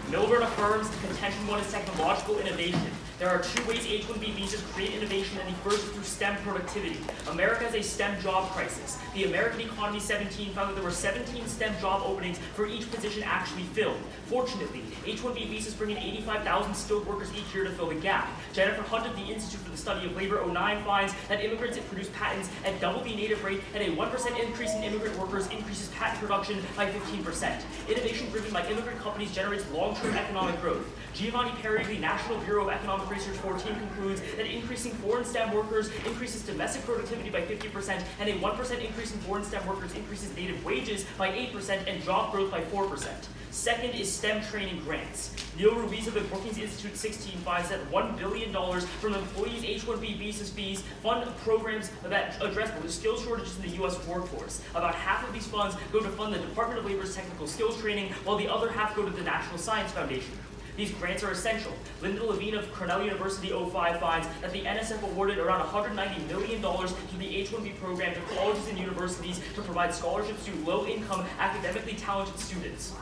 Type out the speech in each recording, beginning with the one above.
Millburn affirms contention one is technological innovation. There are two ways H-1B visas create innovation, and the first is through STEM productivity. America has a STEM job crisis. The American Economy 17 found that there were 17 STEM job openings for each position actually filled. Fortunately, H-1B visas bring in 85,000 skilled workers each year to fill the gap. Jennifer Hunt of the Institute for the Study of Labor 09 finds that immigrants that produce patents at double the native rate, and a 1% increase in immigrant workers increases patent production by 15%. Innovation driven by immigrant companies generates long-term economic growth. Giovanni Perry of the National Bureau of Economic Research 14 concludes that increasing foreign STEM workers increases domestic productivity by 50%, and a 1% increase in foreign STEM workers increases native wages by 8% and job growth by 4%. Second is STEM training grants. Neil Ruiz of the Brookings Institute 16 finds that $1 billion from employees' H-1B visas fees fund programs that address the skills shortages in the U.S. workforce. About half of these funds go to fund the Department of Labor's technical skills training, while the other half go to the National Science Foundation. These grants are essential. Linda Levine of Cornell University 05 finds that the NSF awarded around $190 million to the H-1B program to colleges and universities to provide scholarships to low-income, academically talented students.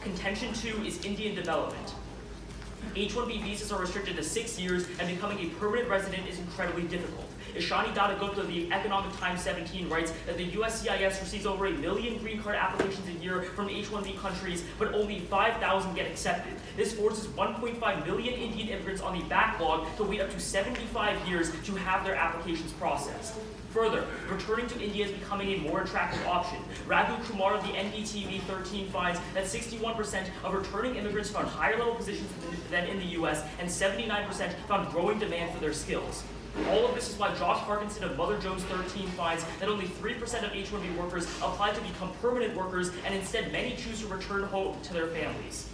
Contention 2 is Indian development. H-1B visas are restricted to 6 years, and becoming a permanent resident is incredibly difficult. Ishani Datta of the Economic Times 17 writes that the USCIS receives over 1 million green card applications a year from H-1B countries, but only 5,000 get accepted. This forces 1.5 million Indian immigrants on the backlog to wait up to 75 years to have their applications processed. Further, returning to India is becoming a more attractive option. Raghu Kumar of the NDTV 13 finds that 61% of returning immigrants found higher level positions than in the US, and 79% found growing demand for their skills. All of this is why Josh Parkinson of Mother Jones 13 finds that only 3% of H-1B workers apply to become permanent workers, and instead many choose to return home to their families.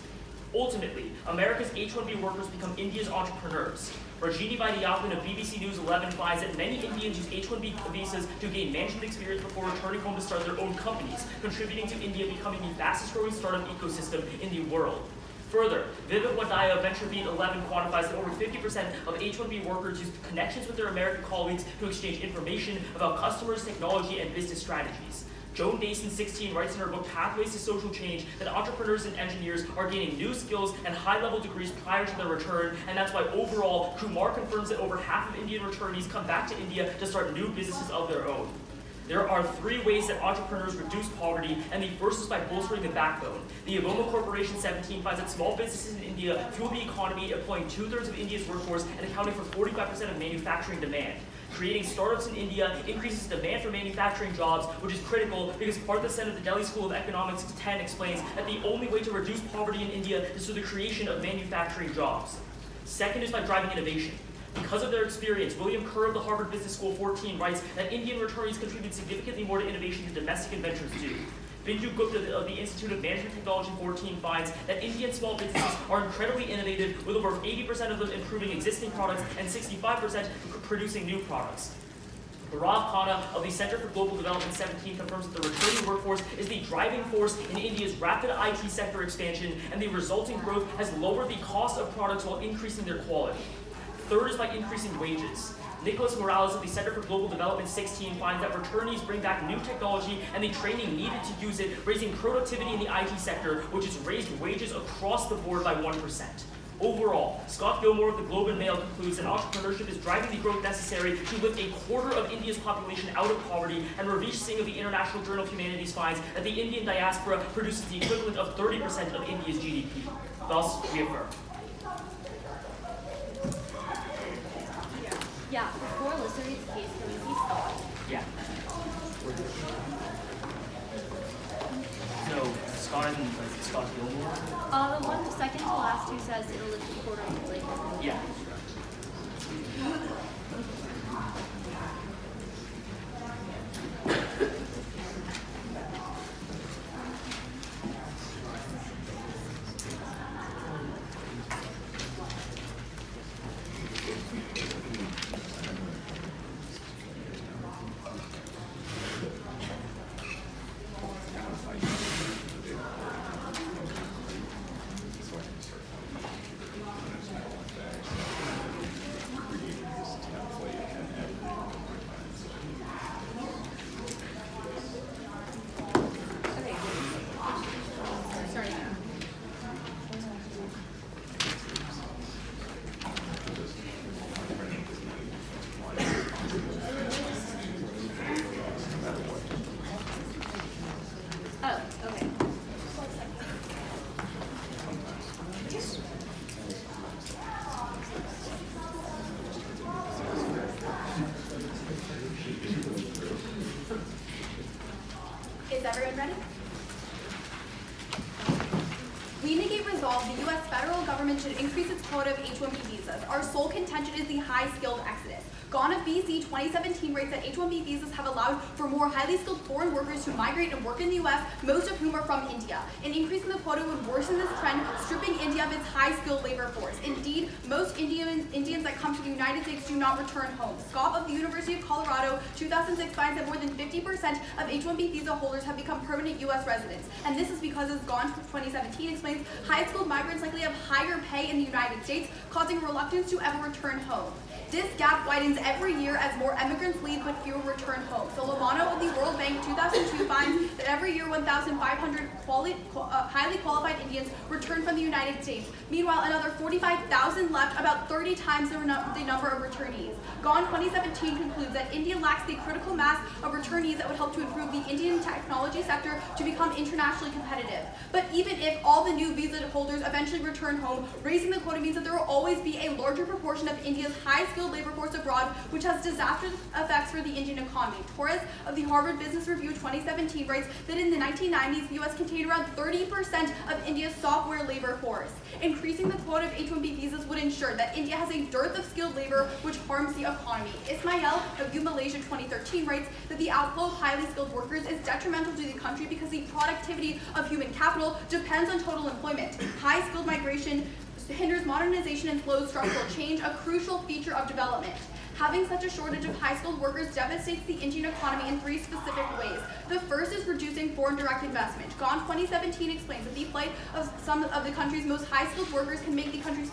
Ultimately, America's H-1B workers become India's entrepreneurs. Rajini Vaidyanathan of BBC News 11 finds that many Indians use H-1B visas to gain management experience before returning home to start their own companies, contributing to India becoming the fastest growing startup ecosystem in the world. Further, Vivek Wadaya of VentureBeat 11 quantifies that over 50% of H-1B workers use connections with their American colleagues to exchange information about customers, technology, and business strategies. Joan Dason 16 writes in her book Pathways to Social Change that entrepreneurs and engineers are gaining new skills and high-level degrees prior to their return, and that's why overall, Kumar confirms that over half of Indian returnees come back to India to start new businesses of their own. There are 3 ways that entrepreneurs reduce poverty, and the first is by bolstering the backbone. The Avoma Corporation 17 finds that small businesses in India fuel the economy, employing 2/3 of India's workforce and accounting for 45% of manufacturing demand. Creating startups in India increases demand for manufacturing jobs, which is critical because Partha Sen of the Delhi School of Economics 10 explains that the only way to reduce poverty in India is through the creation of manufacturing jobs. Second is by driving innovation. Because of their experience, William Kerr of the Harvard Business School 14 writes that Indian returnees contribute significantly more to innovation than domestic inventors do. Bindu Gupta of the Institute of Management Technology 14 finds that Indian small businesses are incredibly innovative, with over 80% of them improving existing products and 65% producing new products. Bhairav Khanna of the Center for Global Development 17 confirms that the returning workforce is the driving force in India's rapid IT sector expansion, and the resulting growth has lowered the cost of products while increasing their quality. Third is by increasing wages. Nicholas Morales of the Center for Global Development 16 finds that returnees bring back new technology and the training needed to use it, raising productivity in the IT sector, which has raised wages across the board by 1%. Overall, Scott Gilmore of the Globe and Mail concludes that entrepreneurship is driving the growth necessary to lift 1/4 of India's population out of poverty, and Ravish Singh of the International Journal of Humanities finds that the Indian diaspora produces the equivalent of 30% of India's GDP. Thus, we affirm. Yeah, before Alyssa reads the case, can we see Scott? Yeah. So, Scott isn't like Scott Gilmore? The one second to last who says it'll lift a quarter of the lake. Yeah. Okay. Is everyone ready? We negate resolve, the U.S. federal government should increase its quota of H-1B visas. Our sole contention is the high-skilled exodus. Gone of BC 2017 rates that H-1B visas have allowed for more highly skilled foreign workers to migrate and work in the U.S., most of whom are from India. An increase in the quota would worsen this trend, stripping India of its high-skilled labor force. Indeed, most Indians that come to the United States do not return home. Scott of the University of Colorado, 2006, finds that more than 50% of H-1B visa holders have become permanent U.S. residents. And this is because, as Gone 2017 explains, high-skilled migrants likely have higher pay in the United States, causing reluctance to ever return home. This gap widens every year as more immigrants leave but fewer return home. So Lomano of the World Bank 2002 finds that every year 1,500 highly qualified Indians return from the United States. Meanwhile, another 45,000 left, about 30 times the number of returnees. Gone 2017 concludes that India lacks the critical mass of returnees that would help to improve the Indian technology sector to become internationally competitive. But even if all the new visa holders eventually return home, raising the quota means that there will always be a larger proportion of India's high-skilled labor force abroad, which has disastrous effects for the Indian economy. Torres of the Harvard Business Review 2017 writes that in the 1990s, the U.S. contained around 30% of India's software labor force. Increasing the quota of H-1B visas would ensure that India has a dearth of skilled labor, which harms the economy. Ismail of U Malaysia 2013 writes that the outflow of highly skilled workers is detrimental to the country because the productivity of human capital depends on total employment. High-skilled migration hinders modernization and slows structural change, a crucial feature of development. Having such a shortage of high-skilled workers devastates the Indian economy in three specific ways. The first is reducing foreign direct investment. Gone 2017 explains that the plight of some of the country's most high-skilled workers can make the countries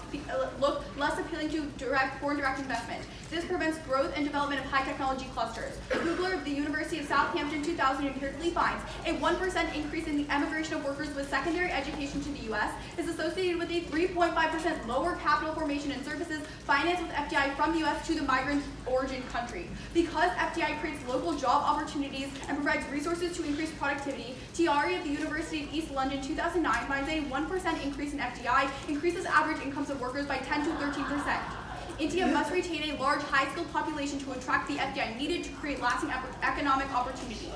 look less appealing to foreign direct investment. This prevents growth and development of high-technology clusters. Kugler of the University of Southampton 2000 empirically finds a 1% increase in the emigration of workers with secondary education to the U.S. is associated with a 3.5% lower capital formation and services financed with FDI from the U.S. to the migrant origin country. Because FDI creates local job opportunities and provides resources to increase productivity, Tiari of the University of East London 2009 finds a 1% increase in FDI increases average incomes of workers by 10 to 13%. India must retain a large high-skilled population to attract the FDI needed to create lasting economic opportunities.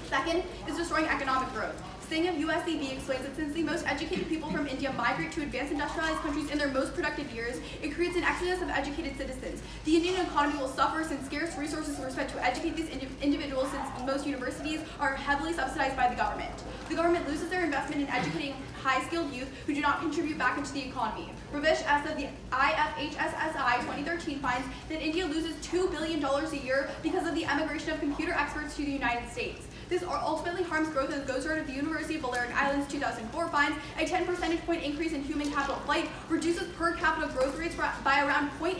Second is destroying economic growth. Singh of USCB explains that since the most educated people from India migrate to advanced industrialized countries in their most productive years, it creates an exodus of educated citizens. The Indian economy will suffer since scarce resources were spent to educate these individuals, since most universities are heavily subsidized by the government. The government loses their investment in educating high-skilled youth who do not contribute back into the economy. Ravish S. of the IFHSSI 2013 finds that India loses $2 billion a year because of the emigration of computer experts to the United States. This ultimately harms growth, as Gosard of the University of Balearic Islands 2004 finds a 10 percentage point increase in human capital flight reduces per capita growth rates by around 0.8%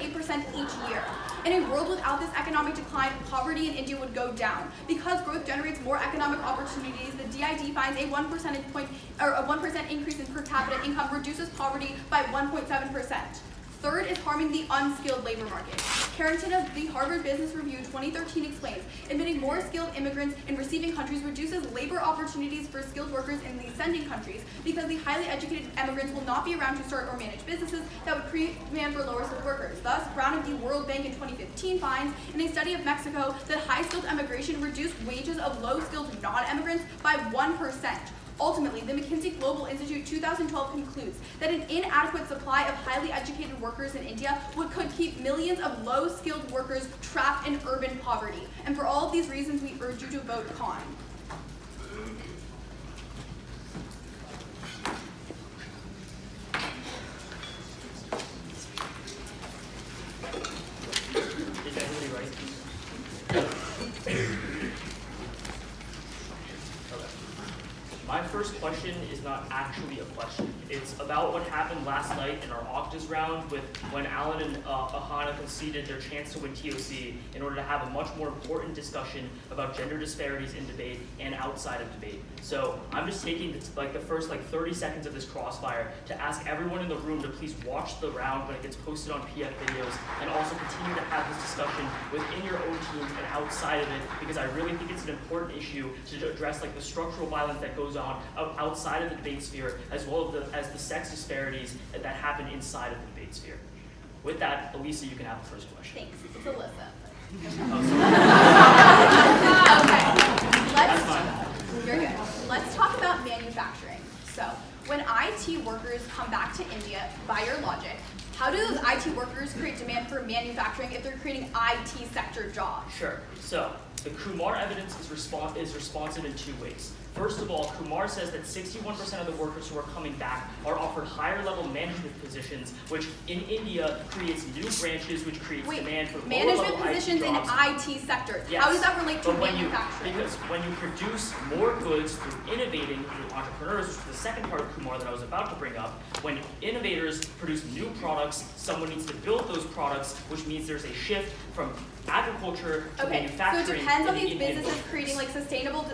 each year. In a world without this economic decline, poverty in India would go down. Because growth generates more economic opportunities, the DID finds a 1% increase in per capita income reduces poverty by 1.7%. Third is harming the unskilled labor market. Carrington of the Harvard Business Review 2013 explains, admitting more skilled immigrants in receiving countries reduces labor opportunities for skilled workers in the sending countries because the highly educated immigrants will not be around to start or manage businesses that would create demand for lower skilled workers. Thus, Brown of the World Bank in 2015 finds, in a study of Mexico, that high-skilled immigration reduced wages of low-skilled non-immigrants by 1%. Ultimately, the McKinsey Global Institute 2012 concludes that an inadequate supply of highly educated workers in India could keep millions of low-skilled workers trapped in urban poverty. And for all of these reasons, we urge you to vote con. Is everybody ready? Okay. My first first question is not actually a question. It's about what happened last night in our Octas round with when Alan and Ahana conceded their chance to win TOC in order to have a much more important discussion about gender disparities in debate and outside of debate. So I'm just taking the first 30 seconds of this crossfire to ask everyone in the room to please watch the round when it gets posted on PF videos, and also continue to have this discussion within your own teams and outside of it, because I really think it's an important issue to address the structural violence that goes on outside of the debate sphere, as well as the sex disparities that happen inside of the debate sphere. With that, Elisa, you can have the first question. Thanks. It's Alyssa. Okay. You're good. Let's talk about manufacturing. So, when IT workers come back to India, by your logic, how do those IT workers create demand for manufacturing if they're creating IT sector jobs? Sure. So, the Kumar evidence is responsive in two ways. First of all, Kumar says that 61% of the workers who are coming back are offered higher level management positions, which in India creates new branches, which creates demand for lower level positions IT in jobs. IT sectors. Yes. How does that relate to manufacturing? Because when you produce more goods through innovating, through entrepreneurs, which is the second part of Kumar that I was about to bring up, when innovators produce new products, someone needs to build those products, which means there's a shift from agriculture to manufacturing. So it depends on these businesses creating sustainable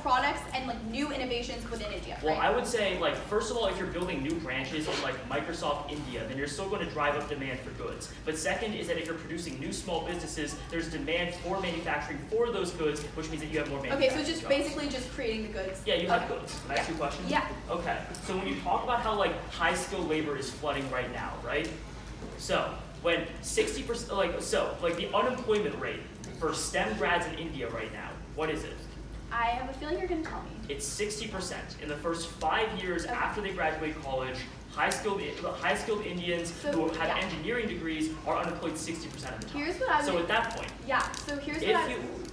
products and new innovations within India. Well, right? I would say first of all, if you're building new branches in Microsoft India, then you're still going to drive up demand for goods. But second is that if you're producing new small businesses, there's demand for manufacturing for those goods, which means that you have more manufacturing. Okay, so just jobs. basically just creating the goods. Yeah, you have goods. Can I ask you a question? Yeah. Okay. So when you talk about how high skilled labor is flooding right now, right? So when 60%, the unemployment rate for STEM grads in India right now, what is it? I have a feeling you're going to tell me. It's 60%. In the first 5 years after they graduate college, high-skilled Indians who have engineering degrees are unemployed 60% of the time. Here's what I would. So at that point,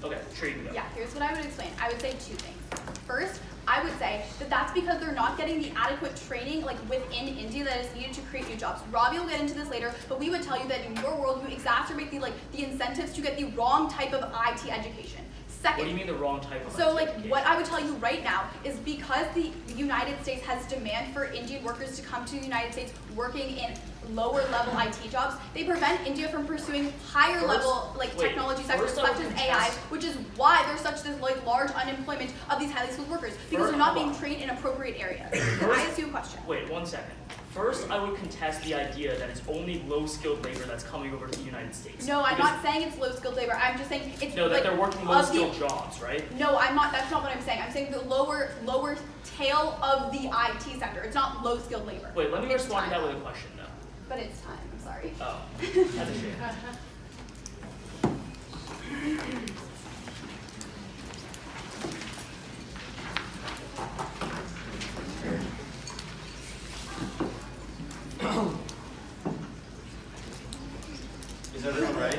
Okay, sure you can go. Yeah, here's what I would explain. I would say two things. First, I would say that that's because they're not getting the adequate training within India that is needed to create new jobs. Ravi will get into this later, but we would tell you that in your world, you exacerbate the incentives to get the wrong type of IT education. Second, what do you mean the wrong type of So IT education? what I would tell you right now is because the United States has demand for Indian workers to come to the United States working in lower level IT jobs, they prevent India from pursuing higher level technology sectors such as AI, which is why there's such this large unemployment of these highly skilled workers, because they're not being trained in appropriate areas. Can I ask you a question? Wait, 1 second. First, I would contest the idea that it's only low-skilled labor that's coming over to the United States. No, I'm not saying it's low-skilled labor. I'm just saying it's that they're working low-skilled jobs, right? No, I'm not. That's not what I'm saying. I'm saying the lower tail of the IT sector. It's not low-skilled labor. Wait, let me respond to that with a question, though. But it's time. I'm sorry. Oh, that's a shame. Is everyone ready?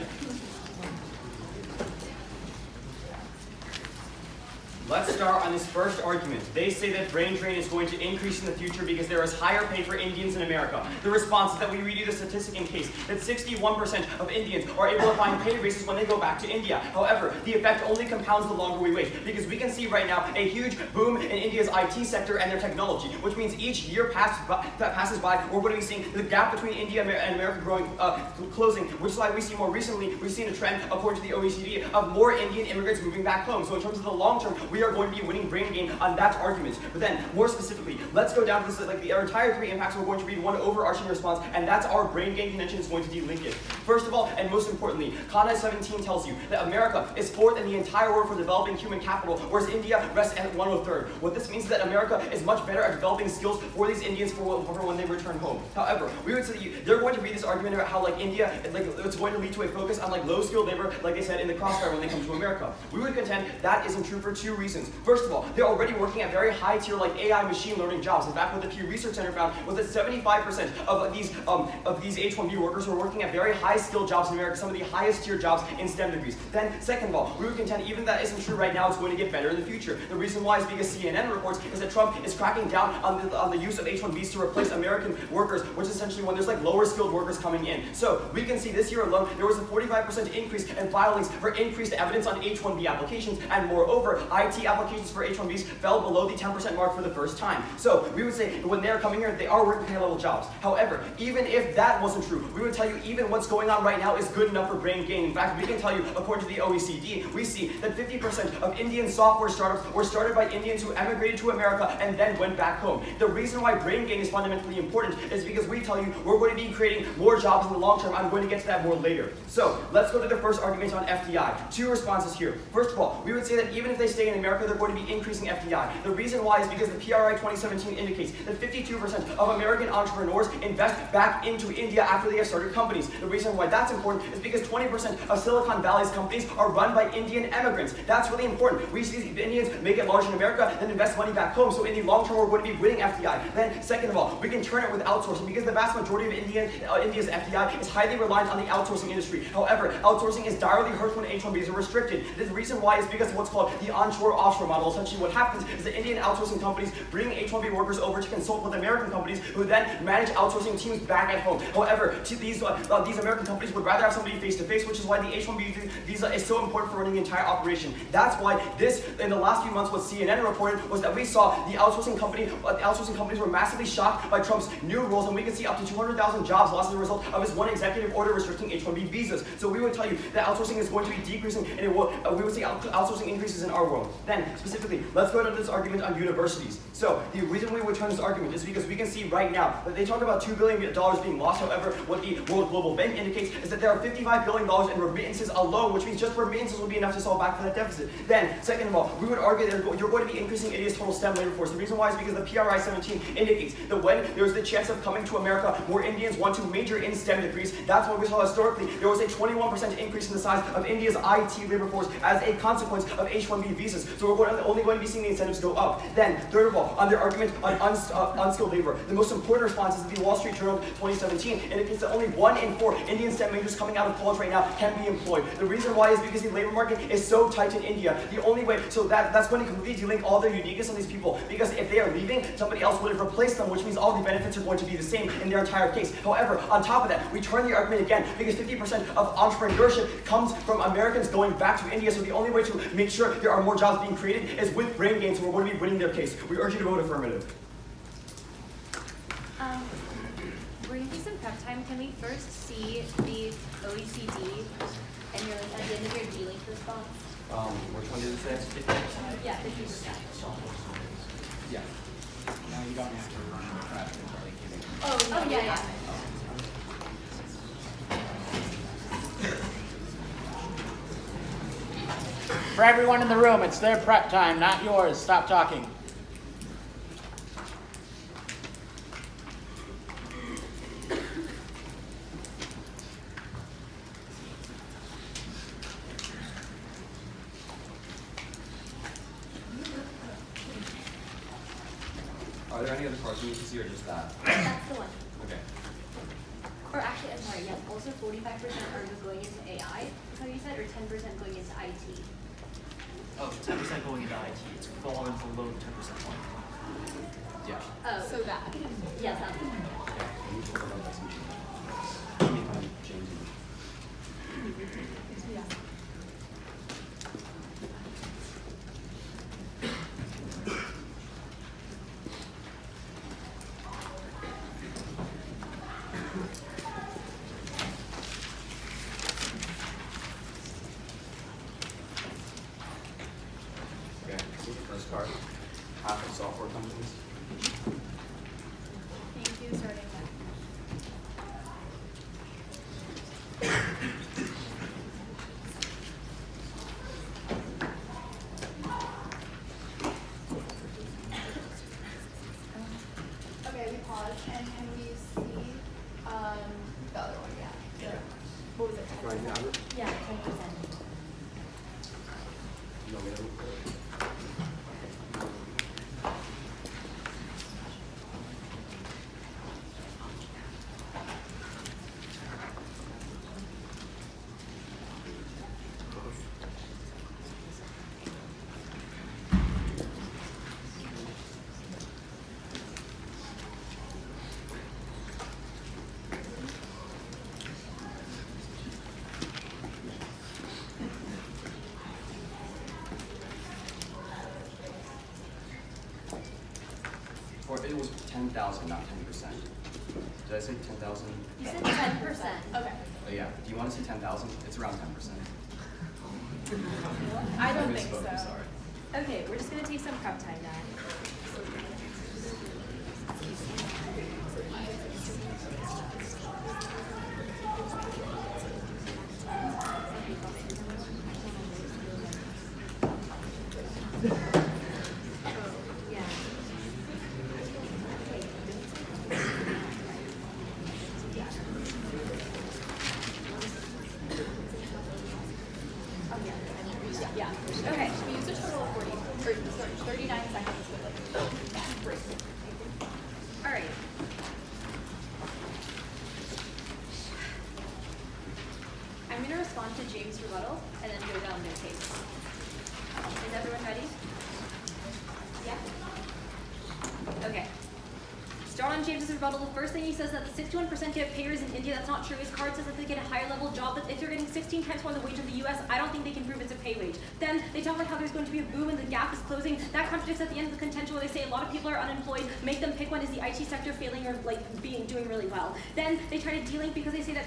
Let's start on this first argument. They say that brain drain is going to increase in the future because there is higher pay for Indians in America. The response is that we read you the statistic in case that 61% of Indians are able to find pay raises when they go back to India. However, the effect only compounds the longer we wait, because we can see right now a huge boom in India's IT sector and their technology, which means each year that passes by, we're going to be seeing the gap between India and America closing, which is why we see more recently, we've seen a trend, according to the OECD, of more Indian immigrants moving back home. So in terms of the long term, we are going to be winning brain gain on that argument. But then, more specifically, let's go down to this, our entire three impacts. We're going to read one overarching response, and that's our brain gain convention is going to delink it. First of all, and most importantly, Kana 17 tells you that America is fourth in the entire world for developing human capital, whereas India rests at 103rd. What this means is that America is much better at developing skills for these Indians for when they return home. However, we would say that they're going to read this argument about how India, it's going to lead to a focus on low-skilled labor, like they said in the crossfire when they come to America. We would contend that isn't true for two reasons. First of all, they're already working at very high tier AI machine learning jobs. In fact, what the Pew Research Center found was that 75% of these H-1B workers are working at very high skilled jobs in America, some of the highest tier jobs in STEM degrees. Then, second of all, we would contend even that isn't true right now, it's going to get better in the future. The reason why is because CNN reports is that Trump is cracking down on the use of H-1Bs to replace American workers, which is essentially when there's lower skilled workers coming in. So we can see this year alone, there was a 45% increase in filings for increased evidence on H-1B applications, and moreover, IT applications for for H-1Bs fell below the 10% mark for the first time. So we would say when they're coming here, they are working high-level jobs. However, even if that wasn't true, we would tell you even what's going on right now is good enough for brain gain. In fact, we can tell you, according to the OECD, we see that 50% of Indian software startups were started by Indians who emigrated to America and then went back home. The reason why brain gain is fundamentally important is because we tell you we're going to be creating more jobs in the long term. I'm going to get to that more later. So let's go to the first argument on FDI. Two responses here. First of all, we would say that even if they stay in America, they're going to be increasing FDI. The reason why is because the PRI 2017 indicates that 52% of American entrepreneurs invest back into India after they have started companies. The reason why that's important is because 20% of Silicon Valley's companies are run by Indian immigrants. That's really important. We see the Indians make it large in America, then invest money back home. So in the long term, we're going to be winning FDI. Then second of all, we can turn it with outsourcing because the vast majority of India's FDI is highly reliant on the outsourcing industry. However, outsourcing is direly hurt when H-1Bs are restricted. The reason why is because of what's called the onshore-offshore model. Essentially what happens is that Indian outsourcing companies bring H-1B workers over to consult with American companies who then manage outsourcing teams back at home. However, these American companies would rather have somebody face-to-face, which is why the H-1B visa is so important for running the entire operation. That's why this, in the last few months, what CNN reported was that we saw the outsourcing companies were massively shocked by Trump's new rules, and we can see up to 200,000 jobs lost as a result of his one executive order restricting H-1B visas. So we would tell you that outsourcing is going to be decreasing, and we would see outsourcing increases in our world. Then, specifically, let's go to this argument on universities. So the reason we would turn this argument is because we can see right now that they talk about $2 billion being lost. However, what the World Global Bank indicates is that there are $55 billion in remittances alone, which means just remittances will be enough to solve back for that deficit. Then, second of all, we would argue that you're going to be increasing India's total STEM labor force. The reason why is because the PRI 17 indicates that when there's the chance of coming to America, more Indians want to major in STEM degrees. That's what we saw historically. There was a 21% increase in the size of India's IT labor force as a consequence of H-1B visas. So we're only going to be seeing the incentives go up. Then, third of all, on their argument on unskilled labor, the most important response is that the Wall Street Journal 2017 indicates that only 1 in 4 Indian STEM majors coming out of college right now can be employed. The reason why is because the labor market is so tight in India. The only way, so that's going to completely delink all their uniqueness on these people, because if they are leaving, somebody else would have replaced them, which means all the benefits are going to be the same in their entire case. However, on top of that, we turn the argument again, because 50% of entrepreneurship comes from Americans going back to India, so the only way to make sure there are more jobs being created is with brain gain, so we're going to be winning their case. We urge you to vote affirmative. We're going to do some prep time. Can we first see the OECD and at the end of your D-Link response? Which one did it say? 50%? Yeah, 50%. Yeah. No, you don't have to run the prep. Oh, yeah. For everyone in the room, it's their prep time, not yours. Stop talking. Are there any other parts you need to see, or just that? That's the one. Okay. Or actually, I'm sorry, yes, also 45% are going into AI, is how you said, or 10% going into IT? Oh, 10% going into IT. It's fallen below the 10% line. Yeah. Oh, So that. yes, that's the one. First card. Half of software companies. Thank you, starting with. Okay, we pause, and can we see the other one? Yeah. What was it? Right now. Yeah, 10%. You want me to look for it? Or it was 10,000, not 10%. Did I say 10,000? You said 10%. Okay. Yeah. Do you want to say 10,000? It's around 10%. I don't I think misspoke, I'm so. sorry. Okay, we're just gonna take some prep time now. Yeah. Okay. We used a total of 39 seconds with like break. All right. I'm going to respond to James' rebuttal and then go down their case. Is everyone ready? Yeah? Okay. Start on James' rebuttal. The first thing he says that the 61% get pay raise in India. That's not true. His card says that they get a higher level job, but if they're getting 16 times more than the wage in the US, I don't think they can prove it's a pay wage. Then they talk about how there's going to be a boom and the gap is closing. That contradicts at the end of the contention where they say a lot of people are unemployed. Make them pick one. Is the IT sector failing or doing really well? Then they try to de-link because they say that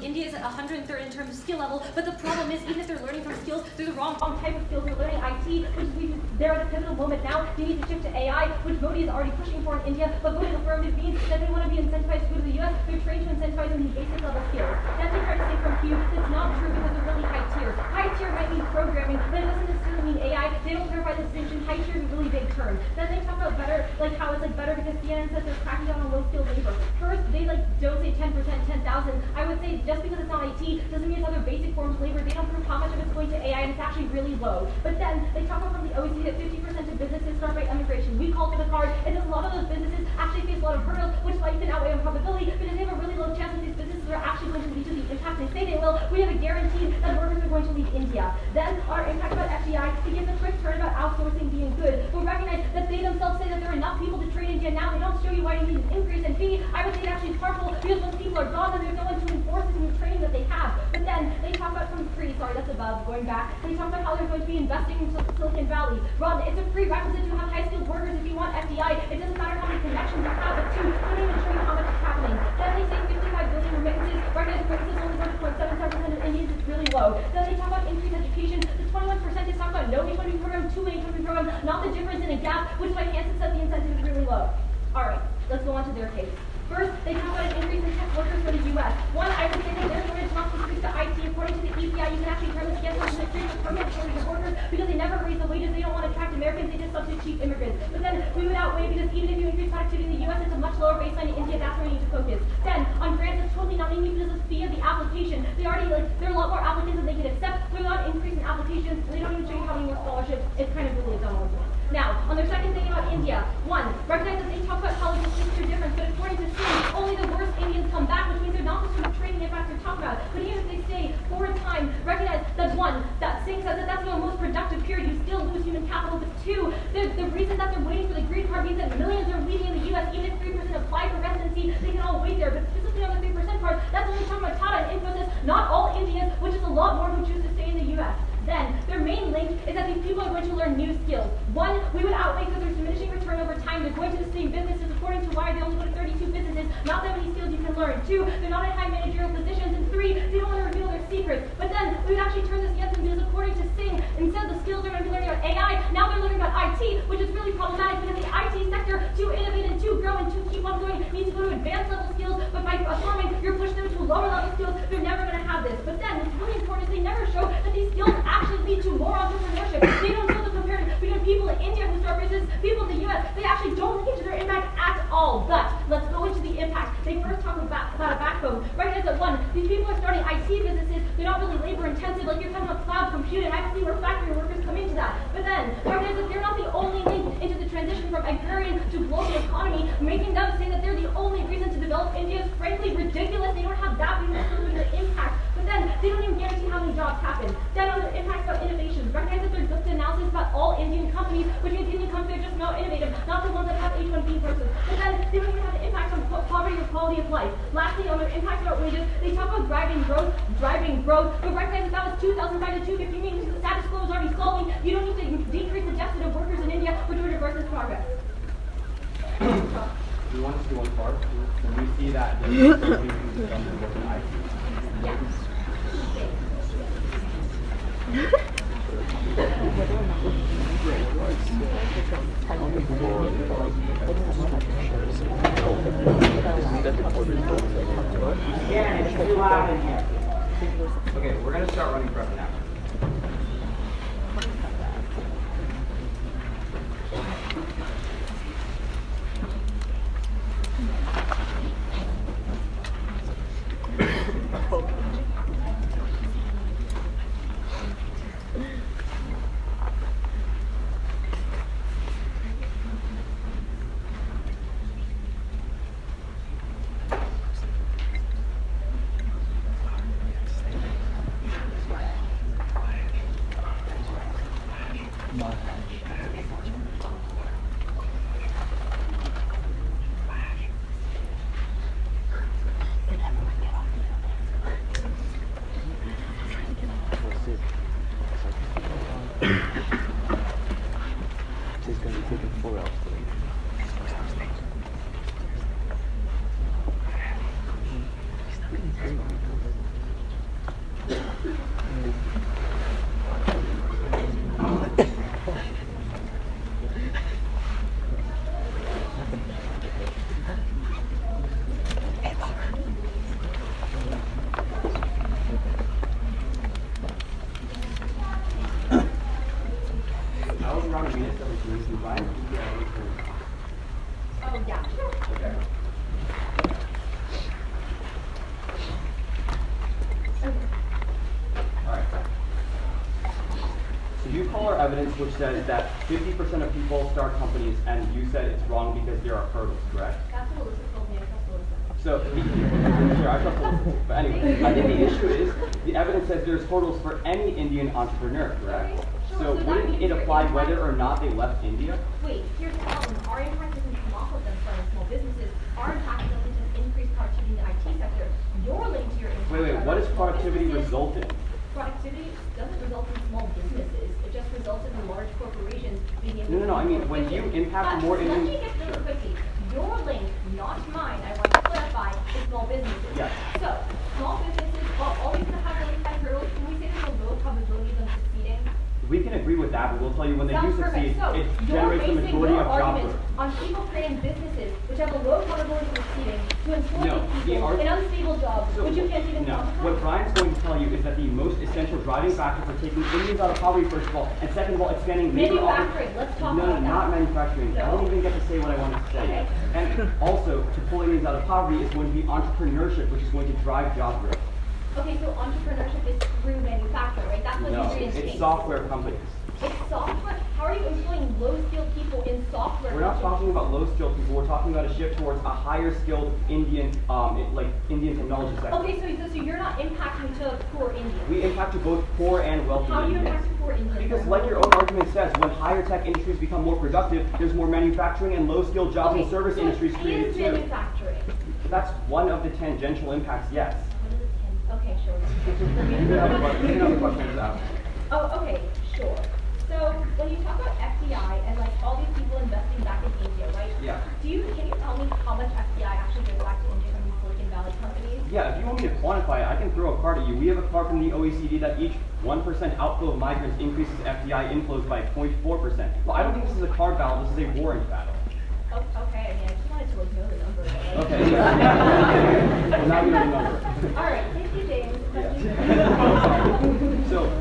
India is at 103rd in terms of skill level, but the problem is even if they're learning from skills, they're the wrong type of skills. They're learning IT, which means they're at a pivotal moment now. They need to shift to AI, which Modi is already pushing for in India, but voting affirmative means that they want to be incentivized to go to the US. They're trained to incentivize in these basic level skills. Then they try to say from Q, that's not true because they're really high tier. High tier might mean programming, but it doesn't necessarily mean AI. They don't clarify the distinction. High tier is a really big term. Then they talk about better, how it's better because CNN says they're cracking down on low skilled labor. First, they don't say 10%, 10,000. I would say just because it's not IT doesn't mean it's other basic forms of labor. They don't prove how much of it's going to AI, and it's actually really low. But then they talk about from the OECD that 50% of businesses start by immigration. We call for the card, and a lot of those businesses actually face a lot of hurdles, which is why you can outweigh on probability, because they have a really low chance that these businesses are actually going to lead to the impact they say they will. We have a guarantee that workers are going to leave India. Then our impact about FDI, to give a quick turn about outsourcing being good, but recognize that they themselves say that there are enough people to train India now. They don't show you why you need an increase. And B, I would say it's actually partial because once people are gone, then there's no one to enforce this new training that they have. But then they talk about that's above, going back. They talk about how they're going to be investing in Silicon Valley. Ron, it's a prerequisite to have high-skilled workers if you want FDI. It doesn't matter how many connections you have, but two, they don't even show you how much is happening. Then they say 55 billion remittances. Recognize remittances only go to 0.77% of Indians. It's really low. Then they talk about increased education. The 21% is talking about no H-1B program, two H-1B program, not the difference in a gap, which is why Hansen says the incentive is really low. All right, let's go on to their case. First, they talk about an increase in tech workers for the U.S. One, I would say that their shortage is not specific to IT. According to the EPI, you can actually turn this against them and create a permanent shortage of workers because they never raise the wages. They don't want to attract Americans. They just substitute cheap immigrants. But then we would outweigh because even if you increase productivity in the U.S., it's a much lower baseline in India. That's where we need to focus. Then on grants, it's totally not only because of the fee of the application. They already there are a lot more applicants than they can accept. They're not increasing applications. They don't even show you how many more scholarships. It's kind of really a dumb argument. Now, on their second thing about India, one, recognize that they talk about how logistics are different, but according to Singh, only the worst Indians come back, which means they're not the sort of training impact they're talking about. But even if they stay for a time, recognize that one, that Singh says that that's the most productive period. You still lose human capital. But two, the reason that they're waiting for the green card means that millions are leaving in the U.S. Even if 3% apply for residency, they can all wait there. But specifically on the 3% part, that's only talking about Tata and Infosys, not all Indians, which is a lot more who choose to stay in the U.S. Then, their main link is that these people are going to learn new skills. One, we would outweigh because there's diminishing return over time. They're going to the same businesses according to why they only go to 32 businesses. Not that many skills you can learn. Two, they're not in high managerial positions. And three, they don't want to reveal their secrets. But then, we would actually turn this against them because according to Singh, instead of the skills they're going to be learning about AI, now they're learning about IT, which is really problematic because the IT sector, to innovate and to grow and to keep on going, needs to go to advanced level skills. But by affirming, you're pushing them to lower level skills. They're never going to have this. But then, what's really important is they never show that these skills actually lead to more entrepreneurship. They don't show the comparison between people in India who start businesses, people in the U.S. They actually don't link into their impact at all. But let's go into the impact. They first talk about a backbone. Recognize that one, these people are starting IT businesses. They're not really labor intensive. Like you're talking about cloud computing. I can see where factory workers come into that. But then recognize that they're not the only link into the transition from agrarian to global economy, making them say that they're the only reason to develop India is frankly ridiculous. They don't have that many skills in their impact. But then they don't even guarantee how many jobs happen. Then on their impact about innovations, recognize that they're just analysis about all Indian companies, which means Indian companies are just not innovative, not the ones that have H-1B process. But then they don't even have an impact on poverty or quality of life. Lastly, on their impact about wages, they talk about driving growth, but recognize that that was 2005 to 250, meaning the status quo is already solving. You don't need to decrease the deficit of workers in India, which would reverse this progress. want us to do one part, when we see that there's something to done to work in IT. Yeah, it's too loud in here. Okay, we're gonna start running prep now. Oh, yeah. Okay. Alright. So you call our evidence which says that 50% of people start companies, and you said it's wrong because there are hurdles, correct? That's what Alyssa told me. I trust Alyssa. So, sure, I trust Alyssa. But anyway, I think the issue is the evidence says there's hurdles for any Indian entrepreneur, correct? Okay, sure. So So that wouldn't means it your apply impact- whether or not they left India? Wait, here's the problem. Our impact doesn't come off of them starting small businesses. Our impact doesn't just increase productivity in the IT sector. Your link to your impact. Wait, what does are small productivity businesses. result in? Productivity doesn't result in small businesses. It just results in the large corporations being able to No, I be mean, more when you efficient. impact But more let Indian- me get really Sure. quickly. Your link, not mine, I want to clarify, is small businesses. Yes. So, small businesses are always going to have those kind of hurdles. Can we say there's a low probability of them succeeding? We can agree with that, but we'll tell you when they do Sounds succeed, perfect. So, it you're generates the basing majority your of job argument growth. on people creating businesses which have a low probability of succeeding to employ No, these the people ar- in unstable jobs, So, which you can't even no, quantify. what Brian's going to tell you is that the most essential driving factor for taking Indians out of poverty, first of all, and second of all, expanding labor Manufacturing, let's talk No, about that. not manufacturing. I No. didn't even get to say what I wanted to say. Okay. And also, to pull Indians out of poverty is going to be entrepreneurship, which is going to drive job growth. Okay, so entrepreneurship is through manufacturing, right? That's what No, you're it's saying. software companies. It's software. How are you employing low-skilled people in software? We're not companies? talking about low-skilled people. We're talking about a shift towards a higher-skilled Indian, Indian technology sector. Okay, so you're not impacting to poor Indians. We impact to both poor and wealthy How do you Indians. impact poor Indians? Because like your own argument says, when higher tech industries become more productive, there's more manufacturing and low-skilled jobs Okay, and service so industries it created is too. manufacturing. That's one of the tangential impacts, yes. What is it? Okay, sure. You can have a question after. Oh, okay, sure. So when you talk about FDI and like all these people investing back in India, right? Yeah. Can you tell me how much FDI actually goes back to India from these Silicon Valley companies? Yeah, if you want me to quantify it, I can throw a card at you. We have a card from the OECD that each 1% outflow of migrants increases FDI inflows by 0.4%. Well, I don't think this is a card battle, this is a warrant battle. Oh, okay, I mean, I just wanted to like know the number. But, like, Okay. Well, now you know the number. All right, thank you, James. So,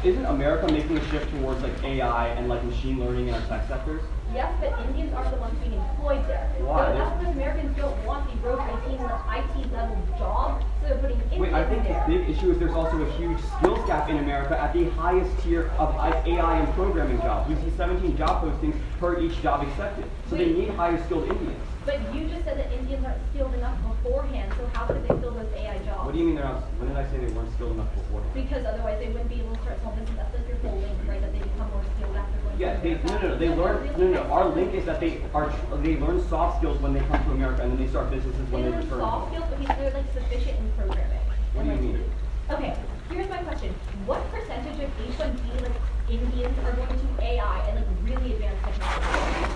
isn't America making a shift towards like AI and like machine learning in our tech sectors? Yes, but Indians are the ones being employed there. Why? No, that's because Americans don't want the rogue IT level job, so they're putting Indians Wait, I think there. the big issue is there's also a huge skills gap in America at the highest tier of AI and programming jobs. We see 17 job postings per each job accepted. So they Wait. need higher skilled Indians. But you just said that Indians aren't skilled enough beforehand, so how could they fill those AI jobs? What do you mean they're not? When did I say they weren't skilled enough beforehand? Because otherwise they wouldn't be able to start small business. That's like your whole link, right? That they become more skilled after going Yeah, to America. they That's learn, a really no, nice our point. link is that they learn soft skills when they come to America and then they start businesses when They they learn return soft home. skills, but they're like sufficient in programming. What do you mean? Okay, here's my question. What percentage of H-1B like Indians are going to AI and like really advanced technology?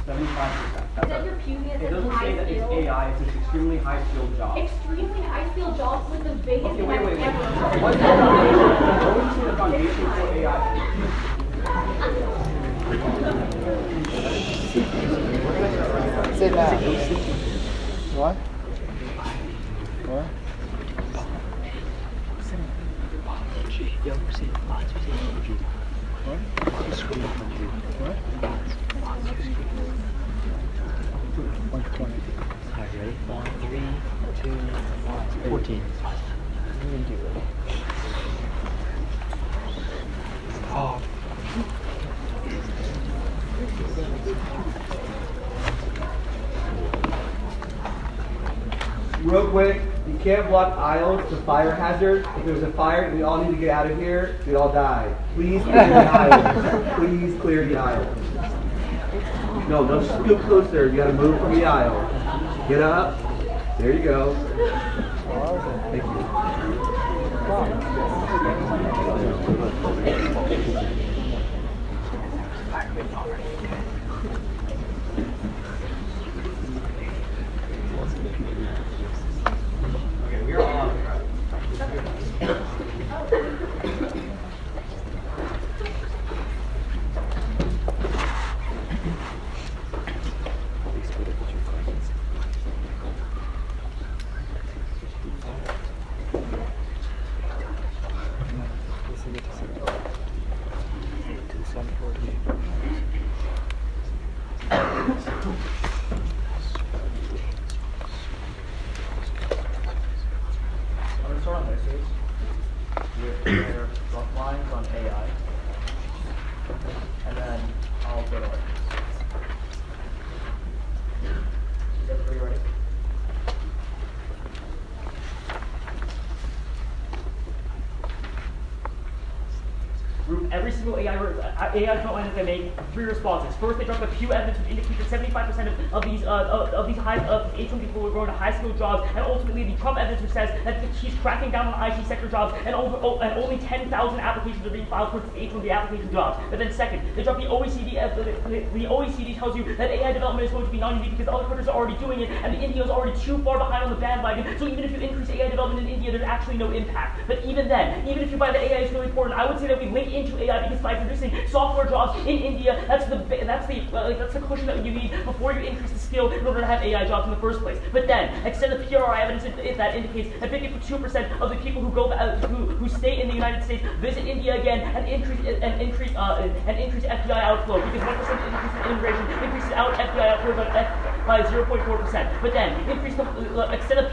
75%. Is that your puny as It a doesn't say high that it's skill? AI, it's just extremely high-skilled job. Extremely high skill jobs with the biggest Okay, wait. ever. What's the foundation? What would you say the foundation for AI? Sit down. What? What? Alright, ready? 1, 3, 2, 1, 14. Oh. Real quick, you can't block aisles. It's a fire hazard. If there's a fire, we all need to get out of here. We all die. Please clear the aisles. Please clear the aisles. No, don't scoot closer. You gotta move from the aisle. Get up. There you go. Thank Okay, we're all on. I'm going to start on this with their front lines on AI, and then I'll go to like is everybody ready? Group every single AI front line that they make 3 responses. First, they drop a few evidence which indicates that 75% of these H1 people are going to high-skilled jobs, and ultimately the Trump evidence which says that he's cracking down on IT sector jobs, and only 10,000 applications are being filed for H1B application jobs. But then second, they drop the OECD. The OECD tells you that AI development is going to be non-unique because other countries are already doing it, and India is already too far behind on the bandwagon. So even if you increase AI development in India, there's actually no impact. But even then, even if you buy the AI is really important, I would say that we link into AI because by producing software jobs in India, that's the cushion that you need before you increase the skill in order to have AI jobs in the first place. But then, extend the PRI evidence that indicates that 52% of the people who stay in the United States visit India again and increase FDI outflow because 1% increase in immigration increases out FDI outflow by 0.4%. But then extend the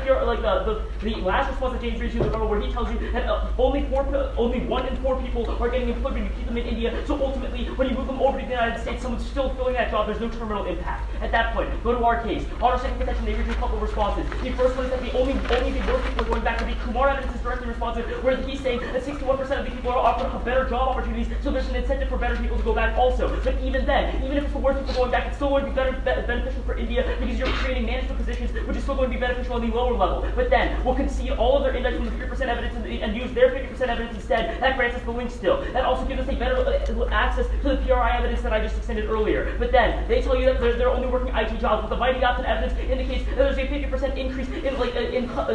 last response that James reads you where he tells you that only 1 in 4 people are getting employed when you keep them in India. So ultimately, when you move them over to the United States, someone's still filling that job. There's no terminal impact. At that point, go to our case. On our second contention, they read you a couple of responses. The first one is that the only the worst people are going back to the Kumar evidence is directly responsive, where he's saying that 61% of the people are offered better job opportunities, so there's an incentive for better people to go back also. But even then, even if it's the worst people going back, it's still going to be beneficial for India because you're creating management positions, which is still going to be beneficial on the lower level. But then, we'll concede all of their index from the 3% evidence and use their 50% evidence instead. That grants us the link still. That also gives us a better access to the PRI evidence that I just extended earlier. But then, they tell you that they're only working IT jobs, but the mighty Optin evidence indicates that there's a 50% increase in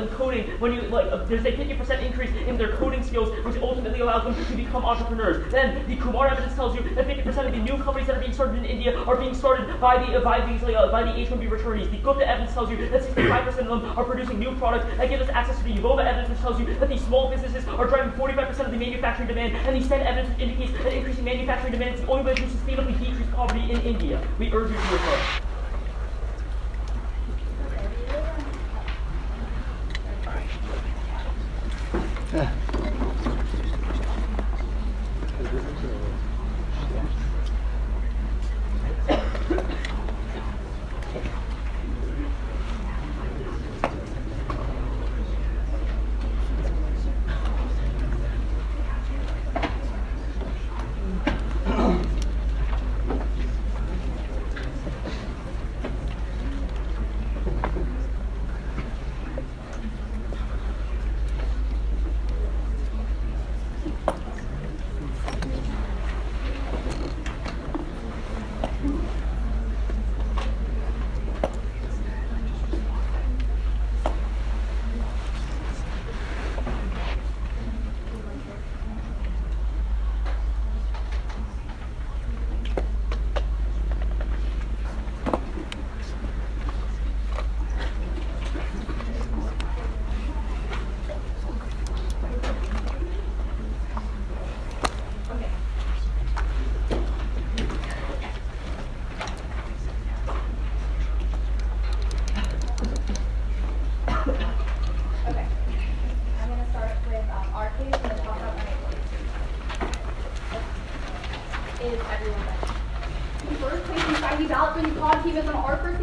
coding when you there's a 50% increase in their coding skills, which ultimately allows them to become entrepreneurs. Then the Kumar evidence tells you that 50% of the new companies that are being started in India are being started by the H1B returnees. The Gupta evidence tells you that 65% of them are producing new products. That gives us access to the Yuvova evidence, which tells you that these small businesses are driving 45% of the manufacturing demand, and the STEM evidence which indicates that increasing manufacturing demand is the only way to sustainably decrease poverty in India. We urge you to refer.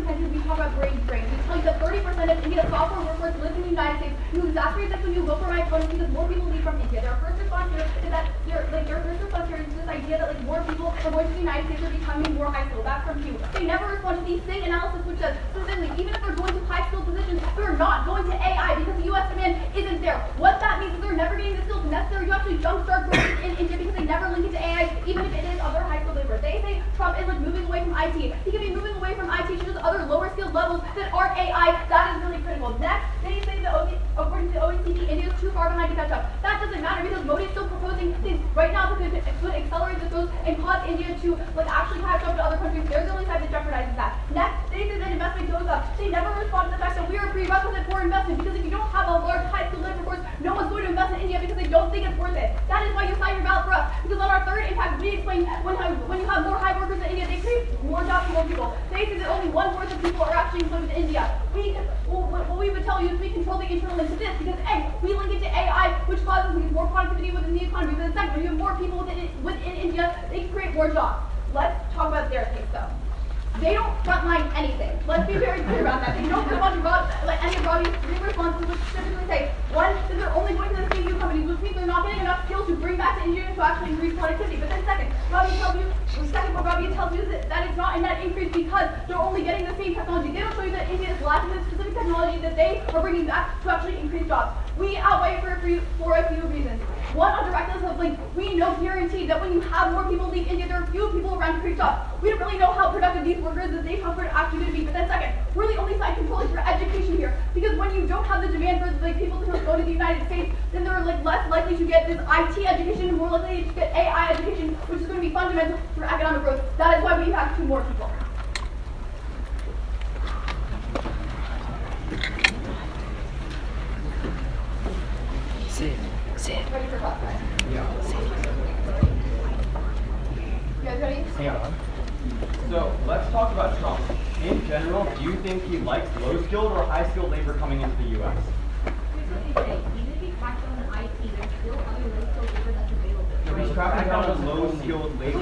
contention, we talk about brain drain. We tell you that 30% of India's software workforce lives in the United States. You exaggerate this when you vote for my opponent because more people leave from India. Their first response here is that their first response here is this idea that like more people are going to the United States are becoming more high skilled. That's from you. They never respond to the thing analysis which says specifically even if they're going to high skilled positions, they're not going to AI because the US demand isn't there. What that means is they're never getting the skills necessary to actually jumpstart growth in India because they never link it to AI, even if it is other high skilled labor. They say Trump is like moving away from IT. He could be moving away from IT to just other lower skilled levels that aren't AI. That is really critical. Next, they say that according to the OECD, India is too far behind to catch up. That doesn't matter because Modi is still proposing things right now that could accelerate this growth and cause India to like actually catch up to other countries. They're the only side that jeopardizes that. Next, they say that investment goes up. They never respond to the fact that we are a prerequisite for investment because if you don't have a large high skilled labor force, no one's going to invest in India because they don't think it's worth it. That is why you sign your ballot for us. Because on our third impact, we explain when you have more high workers in India, they create more jobs for more people. They say that only 1/4 of people are actually employed in India. What we would tell you is we control the internal link to this because A, we link it to AI, which causes more productivity within the economy. But then second, when you have more people within India, they can create more jobs. Let's talk about their case though. They don't frontline anything. Let's be very clear about that. They don't respond to any of Robbie's three responses, which specifically say, one, that they're only going to the same new companies, which means they're not getting enough skills to bring back to India to actually increase productivity. But then second, what Robbie tells you is that it's not a net increase because they're only getting the same technology. They don't show you that India is lacking the specific technology that they are bringing back to actually increase jobs. We outweigh for a few reasons. One, on directives of like, we know guaranteed that when you have more people leave India, there are fewer people around to create jobs. We don't really know how productive these workers that they talk about are actually going to be. But then second, we're the only side controlling for education here. Because when you don't have the demand for like people to go to the United States, then they're like less likely to get this IT education and more likely to get AI education, which is going to be fundamental for economic growth. That is why we have 2 more people. Ready for class, right? Yeah. You guys ready? Yeah. So let's talk about Trump. In general, do you think he likes low-skilled or high-skilled labor coming into the U.S.? Here's what they say. Even if you crack down on IT, there's still other low-skilled labor that's available. So he's cracking down on low-skilled labor.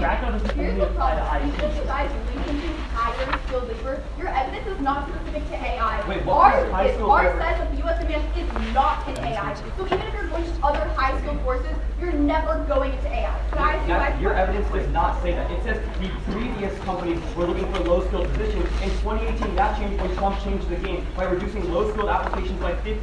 Here's the problem. Because you guys link into higher skilled labor, your evidence is not specific to AI. Wait, what kind of high skilled Ours labor? says that the U.S. demand is not in AI. So even if you're going to other high skilled forces, you're never going into AI. Can I ask you guys? Your evidence does not say that. It says the previous companies were looking for low-skilled positions. In 2018, that changed when Trump changed the game by reducing low-skilled applications by 50%.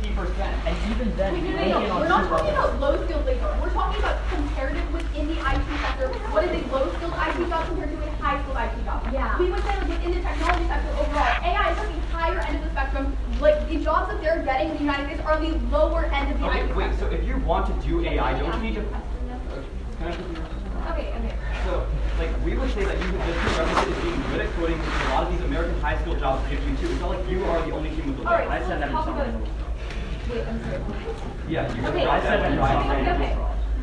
And even then, Wait, no. We're not talking about low-skilled labor. We're talking about comparative within the IT sector. What is a low-skilled IT job compared to a high-skilled IT job? Yeah. We would say like within the technology sector overall, AI is at the higher end of the spectrum. Like the jobs that they're getting in the United States are the lower end of the Okay, IT wait, sector. so if you want to do AI, don't you need to... Can I continue? Okay. So, like, we would say that you would just represent being good at coding, which a lot of these American high-skilled jobs give you too. It's not like you are the only team with the All right, I so said that in talk some about- way. Wait, I'm sorry. Yeah, you Okay, I said that in my okay.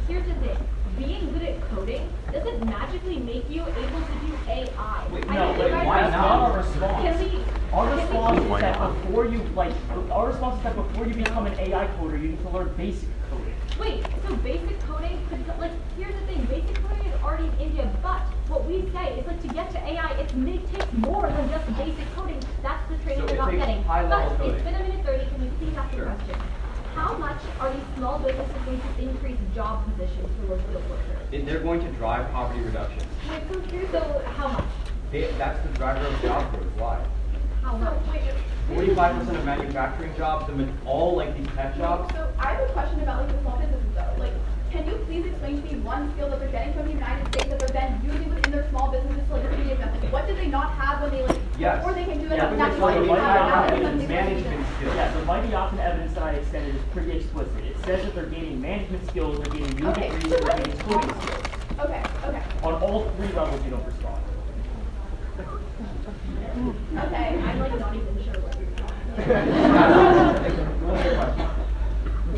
Here's the thing. Being good at coding doesn't magically make you able to do AI. Wait, I no, think but you guys why are- not? Our response. Can we? Our can we- response is that before you before you become an AI coder, you need to learn basic coding. Wait, so basic coding could, like, here's the thing, basic coding is already in India, but what we say is like to get to AI, it takes more than just basic coding. That's the training So they're it not takes getting. high-level But coding. it's been a minute 30, can we please ask Sure. a question? How much are these small businesses going to increase job positions for low-skilled workers? They're going to drive poverty reduction. Wait, so how much? That's the driver of job growth. Why? How much? 45% of manufacturing jobs, all like these tech jobs. So I have a question about like the small businesses though. Like, can you please explain to me one skill that they're getting from the United States that they're then using within their small businesses to like create them? Like, what did they not have when they like Yes. before they can do it? Yeah, Now, because what they do they might have not now have that any something management skills. Yeah, the mighty option evidence that I extended is pretty explicit. It says that they're gaining management skills, they're gaining new Okay, degrees, so they're what- gaining coding skills. Okay. On all 3 levels, you don't respond. Okay. I'm like not even sure what you're talking about. What's your question?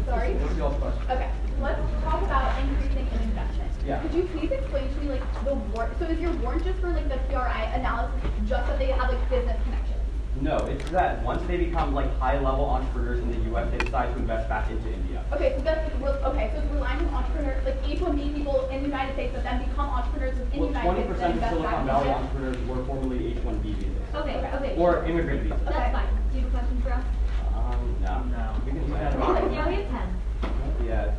Sorry. What's your question? Okay. Let's talk about increasing in investment. Yeah. Could you please explain to me like the warrant? So is your warrant just for like the PRI analysis, just that they have like business connections? No, it's that once they become like high-level entrepreneurs in the U.S., they decide to invest back into India. Okay, so that's okay. So it's relying on entrepreneurs, like H-1B people in the United States that then become entrepreneurs within the Well, United 20% States and of invest back Silicon in Valley India. entrepreneurs were formerly H-1B visas. Okay. Or immigrant visa. That's fine. Do you have a question for us? No. No. We can do that. Yeah, we have 10. Yeah.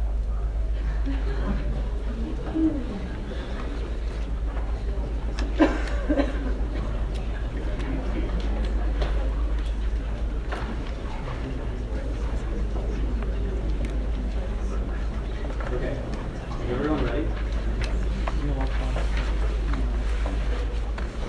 Okay. Is everyone ready?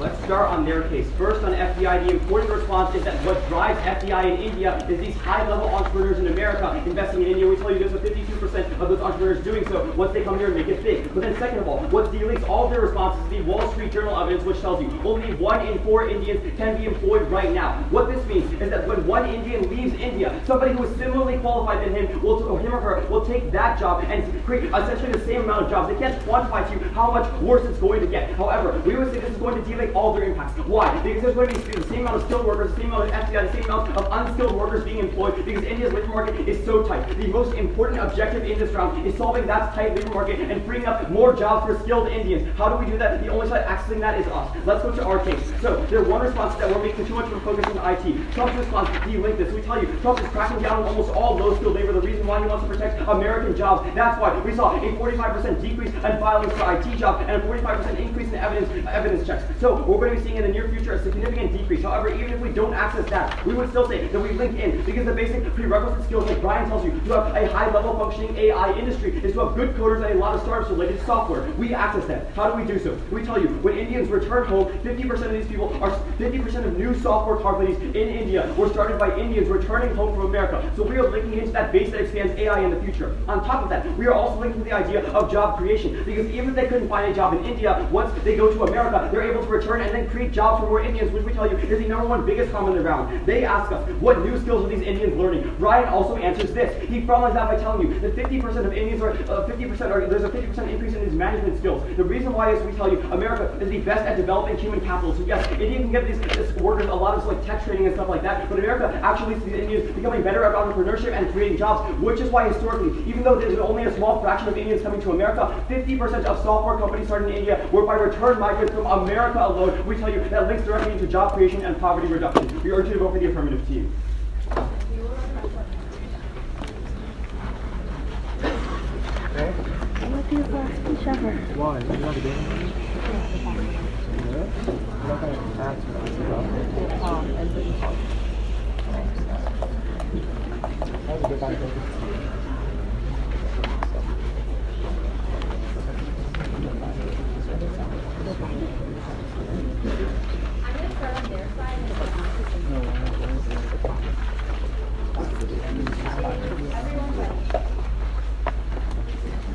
Let's start on their case. First on FDI, the important response is that what drives FDI in India is these high-level entrepreneurs in America investing in India. We tell you there's a 52% of those entrepreneurs doing so once they come here and make it big. But then second of all, what de-links all of their responses is the Wall Street Journal evidence, which tells you only 1 in 4 Indians can be employed right now. What this means is that when one Indian leaves India, somebody who is similarly qualified than him, or him or her, will take that job and create essentially the same amount of jobs. They can't quantify to you how much worse it's going to get. However, we would say this is going to de-link all their impacts. Why? Because there's going to be the same amount of skilled workers, the same amount of FDI, the same amount of unskilled workers being employed because India's labor market is so tight. The most important objective in this round is solving that tight labor market and freeing up more jobs for skilled Indians. How do we do that? The only side accessing that is us. Let's go to our case. So, there's one response that we're making too much of a focus on IT. Trump's response de-link this. We tell you, Trump is cracking down on almost all low-skilled labor. The reason why he wants to protect American jobs. That's why we saw a 45% decrease in filings for IT jobs and a 45% increase in evidence checks. So, what we're going to be seeing in the near future a significant decrease. However, even if we don't access that, we would still say that we link in because the basic prerequisite skills, like Brian tells you, to have a high-level functioning AI industry is to have good coders and a lot of startups related to software. We access that. How do we do so? We tell you, when Indians return home, 50% of these people are 50% of new software companies in India were started by Indians returning home from America. So we are linking into that base that expands AI in the future. On top of that, we are also linking to the idea of job creation because even if they couldn't find a job in India, once they go to America, they're able to return and then create jobs for more Indians, which we tell you is the number one biggest problem in the round. They ask us, what new skills are these Indians learning? Brian also answers this. He frontlines that by telling you that 50% of Indians are there's a 50% increase in these management skills. The reason why is we tell you America is the best at developing human capital. So yes, India can give these workers a lot of like tech training and stuff like that, but America actually leads to these Indians becoming better at entrepreneurship and creating jobs, which is why historically, even though there's only a small fraction of Indians coming to America, 50% of software companies started in India were by return migrants from America alone. We tell you that links directly into job creation and poverty reduction. We urge you to vote for the affirmative team. Why? You have a game? I'm not going to ask I'm going to start on their side and everyone's ready.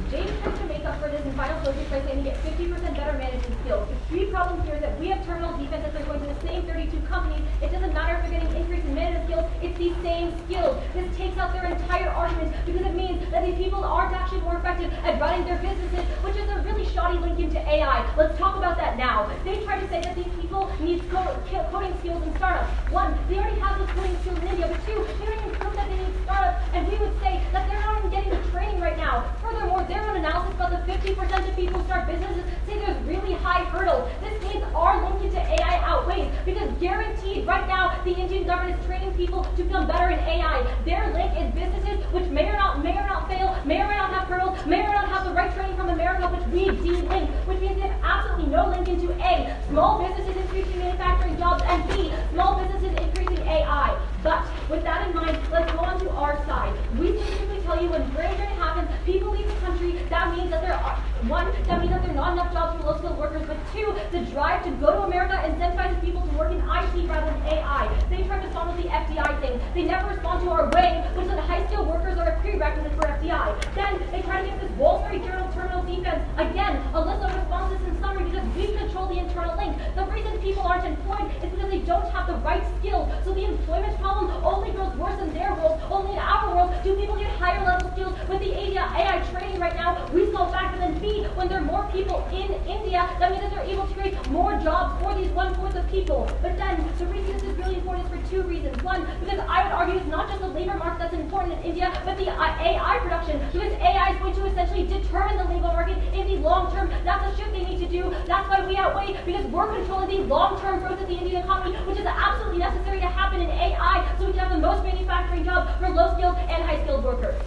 James tries to make up for this in final focus by saying they get 50% better management skills. The key problem here is that we have terminal defenses that are going to the same 32 companies. It doesn't matter if they're getting increase in management skills, it's the same skills. This takes out their entire argument because it means that these people aren't actually more effective at running their businesses, which is a really shoddy link into AI. Let's talk about that now. They try to say that these people need coding skills in startups. One, they already have those coding skills in India, but two, they don't even prove that they need startups, and we would say that they're not even getting the training right now. Furthermore, their own analysis about the 50% of people who start businesses say there's really high hurdles. This means our link into AI outweighs, because guaranteed right now the Indian government is training people to become better in AI. Their link is businesses which may or not fail, may or may not have hurdles, may or not have the right training from America, which we de-link, which means they have absolutely no link into A, small businesses increasing manufacturing jobs, and B, small businesses increasing AI. But with that in mind, let's go on to our side. We specifically tell you when brain drain happens, people leave the country, that means that that means that there are not enough jobs for low-skilled workers, but two, the drive to go to America incentivizes people to work in IT rather than AI. They try to respond with the FDI thing. They never respond to our way, which is that high-skilled workers are a prerequisite for FDI. Then they try to get this Wall Street Journal terminal defense. Again, a list of responses in summary because we control the internal link. The reason people aren't employed is because they don't have the right skills. So the employment problem only grows worse in their world. Only in our world do people get higher level skills with the AI training right now. We solve that, and then B, when there are more people in India, that means that they're able to create more jobs for these 1/4 of people. But then the reason this is really important is for two reasons. One, because I would argue it's not just the labor market that's important in India, but the AI production, because AI is going to essentially determine the labor market in the long term. That's a shift they need to do. That's why we outweigh, because we're controlling the long-term growth of the Indian economy, which is absolutely necessary to happen in AI, so we can have the most manufacturing jobs for low-skilled and high-skilled workers.